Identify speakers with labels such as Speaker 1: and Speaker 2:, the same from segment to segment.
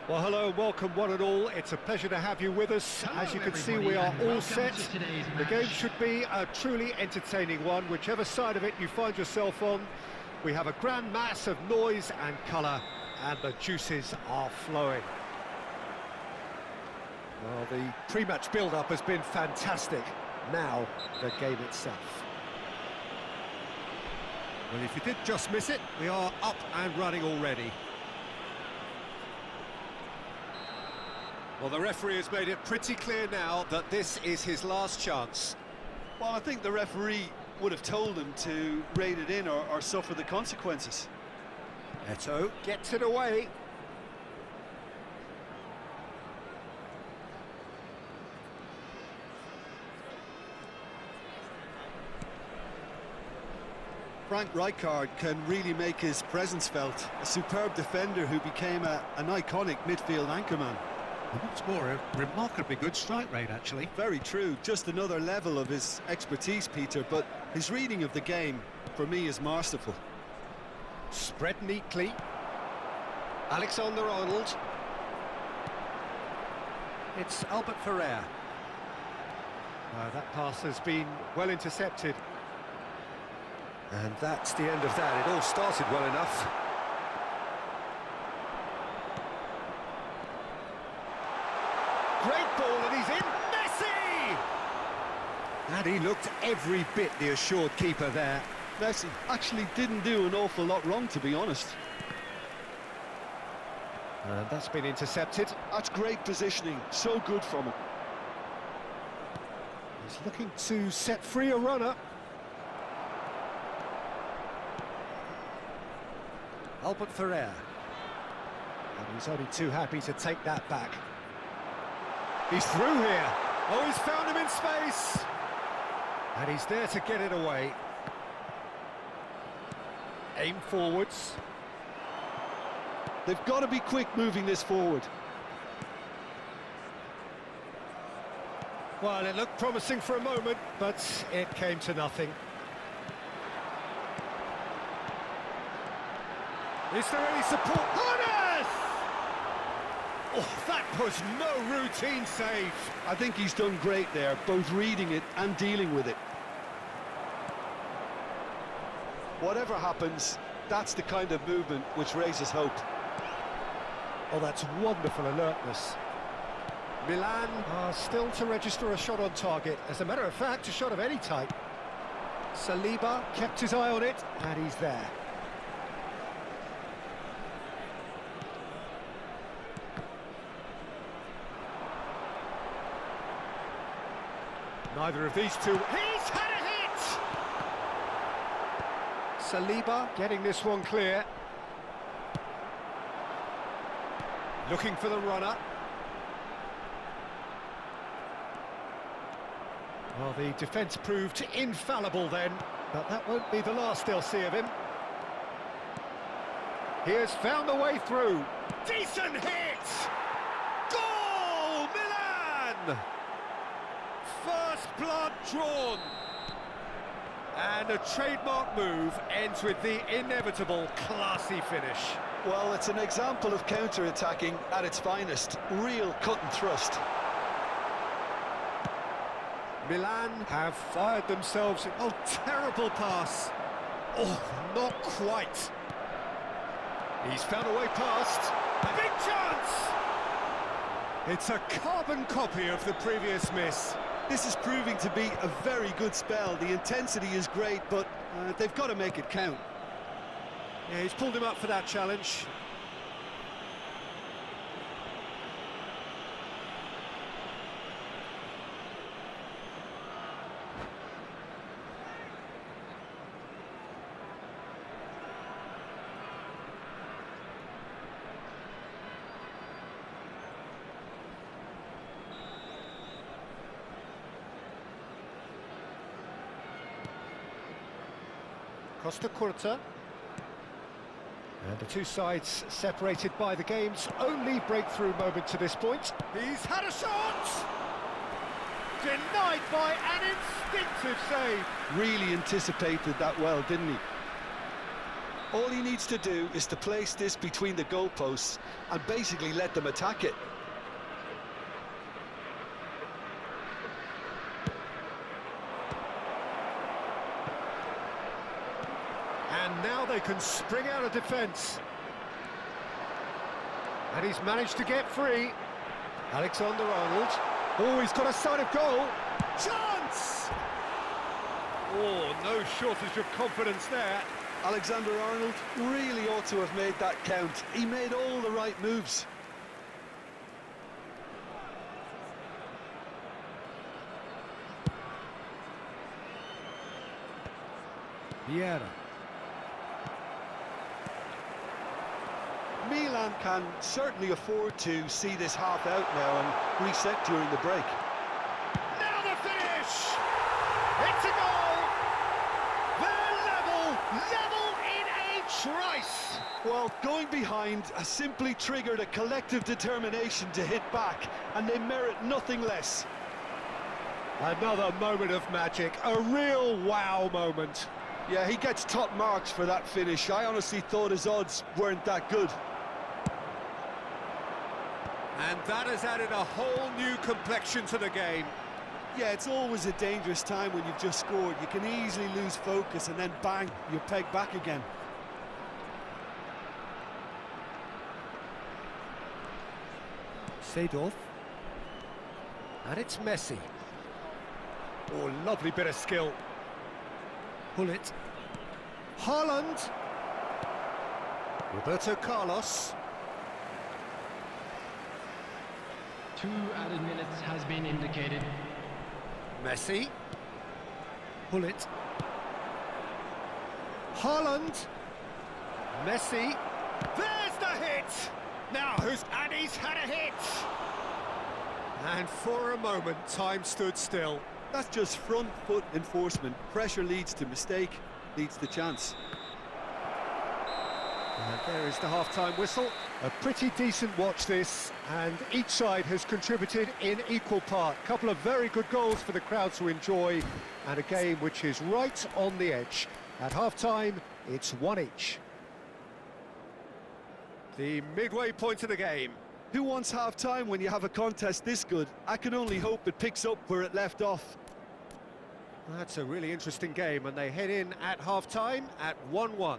Speaker 1: Well, hello and welcome one and all. It's a pleasure to have you with us. As you can see, we are all set. The game should be a truly entertaining one, whichever side of it you find yourself on. We have a grand mass of noise and colour, and the juices are flowing. Well, the pre-match build-up has been fantastic. Now, the game itself. Well, if you did just miss it, we are up and running already. Well, the referee has made it pretty clear now that this is his last chance.
Speaker 2: Well, I think the referee would have told him to rate it in or suffer the consequences.
Speaker 1: Eto gets it away.
Speaker 2: Frank Rijkaard can really make his presence felt. A superb defender who became an iconic midfield anchorman.
Speaker 1: And what's more, a remarkably good strike rate, actually.
Speaker 2: Very true, just another level of his expertise, Peter, but his reading of the game, for me, is masterful.
Speaker 1: Spread neatly. Alexander-Arnold. It's Albert Ferrer. That pass has been well intercepted. And that's the end of that. It all started well enough. Great ball, and he's in. Messi! And he looked every bit the assured keeper there.
Speaker 2: Messi actually didn't do an awful lot wrong, to be honest.
Speaker 1: And that's been intercepted.
Speaker 2: That's great positioning, so good from him.
Speaker 1: He's looking to set free a runner. Albert Ferrer. And he's only too happy to take that back. He's through here. Oh, he's found him in space. And he's there to get it away. Aim forwards.
Speaker 2: They've got to be quick moving this forward.
Speaker 1: Well, it looked promising for a moment, but it came to nothing. Is there any support? Honest! Oh, that was no routine save.
Speaker 2: I think he's done great there, both reading it and dealing with it. Whatever happens, that's the kind of movement which raises hope.
Speaker 1: Oh, that's wonderful alertness. Milan are still to register a shot on target. As a matter of fact, a shot of any type. Saliba kept his eye on it, and he's there. Neither of these two. He's had a hit! Saliba getting this one clear. Looking for the runner. Well, the defence proved infallible then, but that won't be the last they'll see of him. He has found the way through. Decent hit! Goal, Milan! First blood drawn. And a trademark move ends with the inevitable classy finish.
Speaker 2: Well, it's an example of counter-attacking at its finest. Real cut and thrust.
Speaker 1: Milan have fired themselves. Oh, terrible pass. Oh, not quite. He's found a way past. A big chance! It's a carbon copy of the previous miss.
Speaker 2: This is proving to be a very good spell. The intensity is great, but they've got to make it count.
Speaker 1: Yeah, he's pulled him up for that challenge. Costa Curta. And the two sides separated by the game's only breakthrough moment to this point. He's had a shot! Denied by an instinctive save.
Speaker 2: Really anticipated that well, didn't he? All he needs to do is to place this between the goalposts and basically let them attack it.
Speaker 1: And now they can spring out of defence. And he's managed to get free. Alexander-Arnold. Oh, he's got a sight of goal. Chance! Oh, no shortage of confidence there.
Speaker 2: Alexander-Arnold really ought to have made that count. He made all the right moves.
Speaker 1: Vieira.
Speaker 2: Milan can certainly afford to see this half out now and reset during the break.
Speaker 1: Now the finish! It's a goal! They're level in a trice!
Speaker 2: Well, going behind has simply triggered a collective determination to hit back, and they merit nothing less.
Speaker 1: Another moment of magic, a real wow moment.
Speaker 2: Yeah, he gets top marks for that finish. I honestly thought his odds weren't that good.
Speaker 1: And that has added a whole new complexion to the game.
Speaker 2: Yeah, it's always a dangerous time when you've just scored. You can easily lose focus and then bang, you're pegged back again.
Speaker 1: Seedorf. And it's Messi. Oh, lovely bit of skill. Pull it. Haaland. Roberto Carlos.
Speaker 3: 2 added minutes has been indicated.
Speaker 1: Messi. Pull it. Haaland. Messi. There's the hit! Now and he's had a hit! And for a moment, time stood still.
Speaker 2: That's just front foot enforcement. Pressure leads to mistake, leads to chance.
Speaker 1: And there is the half-time whistle. A pretty decent watch this, and each side has contributed in equal part. A couple of very good goals for the crowd to enjoy, and a game which is right on the edge. At half-time, it's 1 each. The midway point of the game.
Speaker 2: Who wants half-time when you have a contest this good? I can only hope it picks up where it left off.
Speaker 1: That's a really interesting game, and they head in at half-time at 1-1.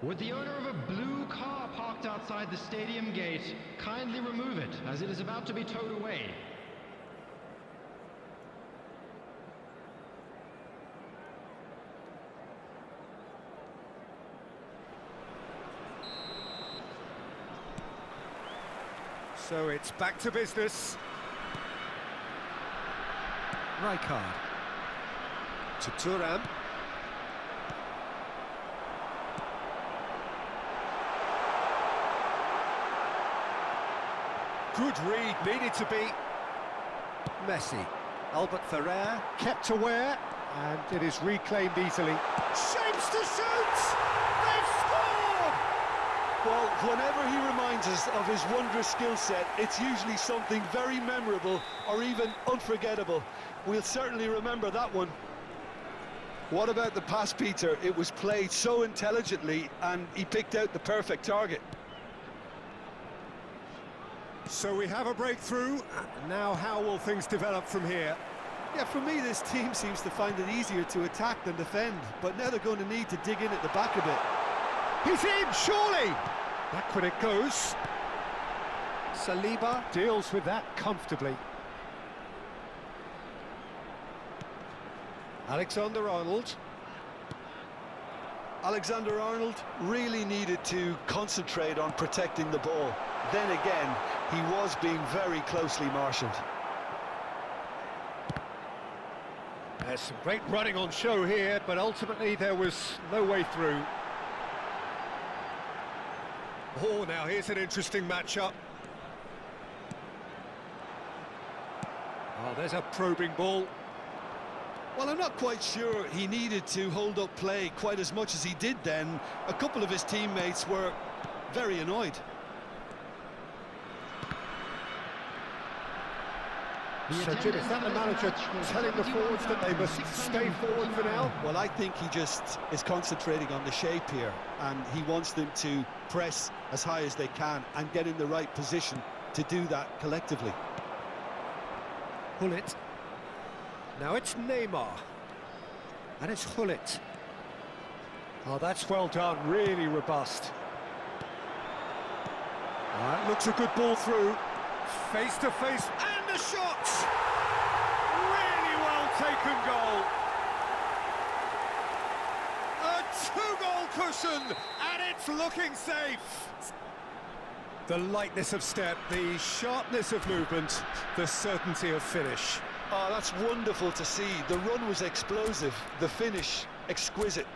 Speaker 3: Would the owner of a blue car parked outside the stadium gate kindly remove it, as it is about to be towed away?
Speaker 1: So it's back to business. Rijkaard. To Thuram. Good read, needed to be. Messi. Albert Ferrer kept aware, and it is reclaimed easily. Shapes to shoot! They've scored!
Speaker 2: Well, whenever he reminds us of his wondrous skill set, it's usually something very memorable or even unforgettable. We'll certainly remember that one. What about the pass, Peter? It was played so intelligently, and he picked out the perfect target.
Speaker 1: So we have a breakthrough. Now how will things develop from here?
Speaker 2: Yeah, for me, this team seems to find it easier to attack than defend, but now they're going to need to dig in at the back a bit.
Speaker 1: He's in, surely! Back when it goes. Saliba deals with that comfortably. Alexander-Arnold.
Speaker 2: Alexander-Arnold really needed to concentrate on protecting the ball. Then again, he was being very closely marshalled.
Speaker 1: There's some great running on show here, but ultimately there was no way through. Oh, now here's an interesting matchup. Oh, there's a probing ball.
Speaker 2: Well, I'm not quite sure he needed to hold up play quite as much as he did then. A couple of his teammates were very annoyed.
Speaker 1: So, Jim, is that the manager telling the forwards that they must stay forward for now?
Speaker 2: Well, I think he just is concentrating on the shape here, and he wants them to press as high as they can and get in the right position to do that collectively.
Speaker 1: Hullet. Now it's Neymar. And it's Hullet. Oh, that's well done, really robust. That looks a good ball through. Face to face, and the shot! Really well taken goal. A two-goal cushion, and it's looking safe. The lightness of step, the sharpness of movement, the certainty of finish.
Speaker 2: Oh, that's wonderful to see. The run was explosive, the finish exquisite.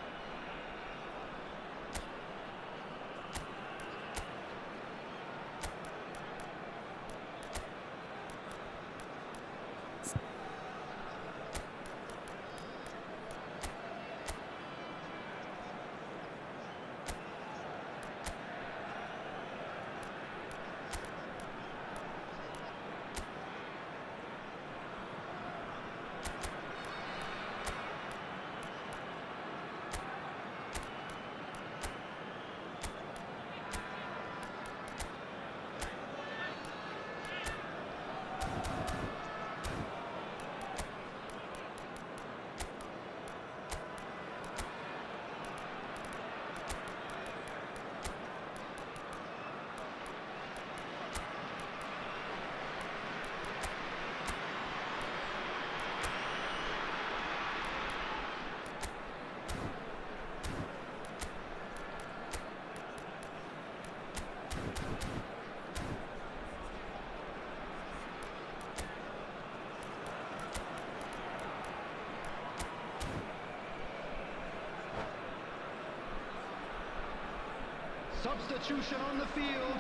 Speaker 3: Substitution on the field,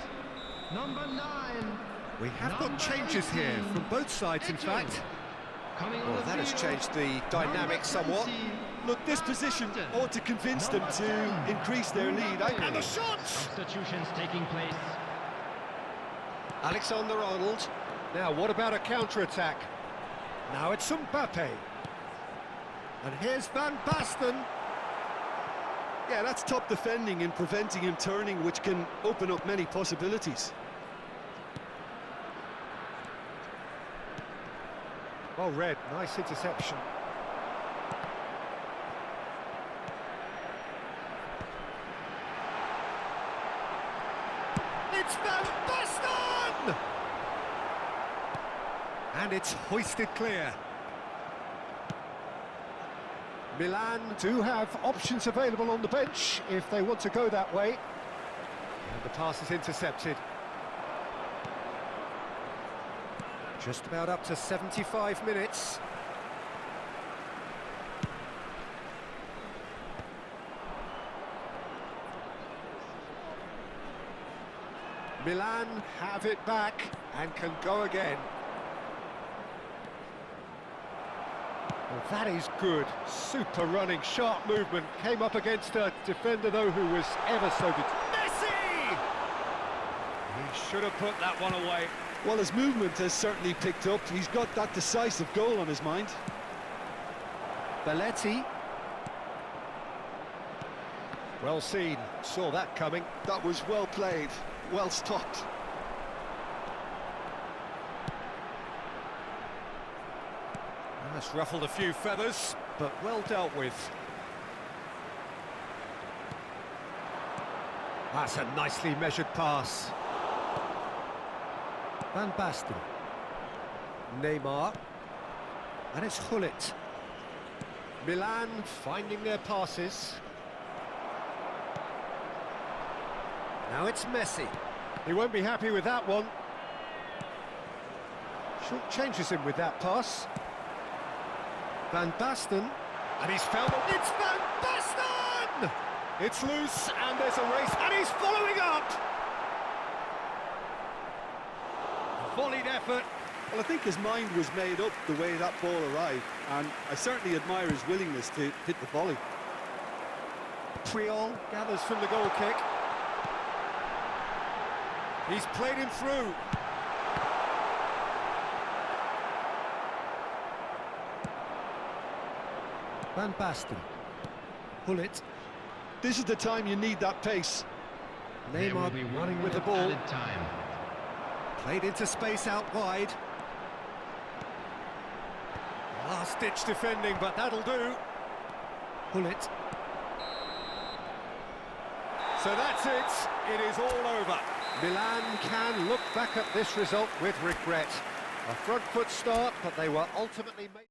Speaker 3: number 9.
Speaker 1: We have got changes here from both sides, in fact. Well, that has changed the dynamic somewhat.
Speaker 2: Look, this position ought to convince them to increase their lead.
Speaker 1: And the shot!
Speaker 3: Substitutions taking place.
Speaker 1: Alexander-Arnold. Now, what about a counter-attack? Now it's Mbappe. And here's Van Basten.
Speaker 2: Yeah, that's top defending and preventing him turning, which can open up many possibilities.
Speaker 1: Well read, nice interception. It's Van Basten! And it's hoisted clear. Milan do have options available on the bench if they want to go that way. And the pass is intercepted. Just about up to 75 minutes. Milan have it back and can go again. Well, that is good. Super running, sharp movement. Came up against a defender, though, who was ever so good. Messi! He should have put that one away.
Speaker 2: Well, his movement has certainly picked up. He's got that decisive goal on his mind.
Speaker 1: Belletti. Well seen. Saw that coming.
Speaker 2: That was well played. Well stopped.
Speaker 1: That's ruffled a few feathers, but well dealt with. That's a nicely measured pass. Van Basten. Neymar. And it's Hullet. Milan finding their passes. Now it's Messi. He won't be happy with that one. Short changes him with that pass. Van Basten, and he's found it. It's Van Basten! It's loose, and there's a race, and he's following up! Volleyed effort.
Speaker 2: Well, I think his mind was made up the way that ball arrived, and I certainly admire his willingness to hit the volley.
Speaker 1: Puyol gathers from the goal kick. He's played him through. Van Basten. Pull it.
Speaker 2: This is the time you need that pace.
Speaker 1: Neymar running with the ball.
Speaker 3: Time.
Speaker 1: Played into space out wide. Last-ditch defending, but that'll do. Pull it. So that's it. It is all over. Milan can look back at this result with regret. A front foot start, but they were ultimately made...